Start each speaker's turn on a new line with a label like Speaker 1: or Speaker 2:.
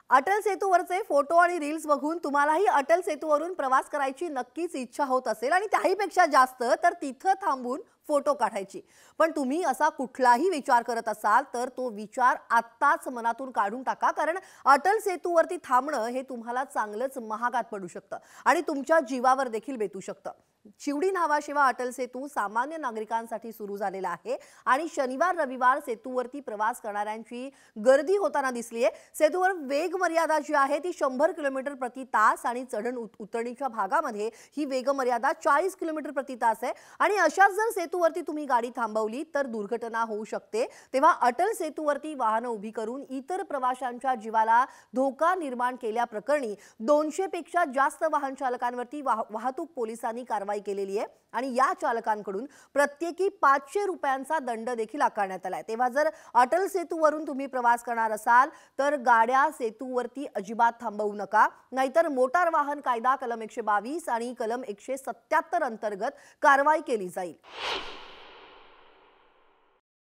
Speaker 1: Atal सेतूवरचे photo आणि reels बघून तुम्हालाही अटल सेतूवरून प्रवास करायची नक्कीच इच्छा होत असेल आणि त्याहीपेक्षा जास्त तर तिथं थांबून फोटो काढायची। पण तुम्ही असा कुठलाही विचार करत असाल तर तो विचार आत्ताच मनातून काढून टाका, कारण अटल सेतूवरती थांबणं हे तुम्हाला चांगलंच महागात पडू शकतं आणि तुमच्या जीवावर देखील बेतू शकतं। चिवडी नावाशिवाय अटल सेतू सामान्य नागरिकांसाठी सुरू झालेला आहे आणि शनिवार रविवार सेतूवरती प्रवास करणाऱ्यांची गर्दी होताना दिसली आहे। सेतूवर वेग मर्यादा जी आहे ती 100 किलोमीटर प्रति तास आणि चढण उतरणीच्या भागामध्ये ही वेग मर्यादा 40 किलोमीटर प्रति तास आहे आणि अशाच जर सेतूवरती तुम्ही गाडी थांबवली तर दुर्घटना होऊ शकते। तेव्हा अटल सेतूवरती वाहन उभी करून इतर प्रवाशांच्या जीवाला धोका निर्माण केल्याप्रकरणी 200 पेक्षा जास्त वाहन चालकांवरती वाहतूक पोलिसांनी कारवाई केलेली आहे आणि या चालकांकडून प्रत्येकी 500 रुपयांचा दंड देखील आकारण्यात आलाय। तेव्हा जर अटल सेतूवरून तुम्ही प्रवास करणार असाल तर गाड्या सेतूवरती अजिबात थांबवू नका, नाहीतर मोटार वाहन कायदा कलम 122 आणि कलम 177 अंतर्गत कारवाई केली जाईल।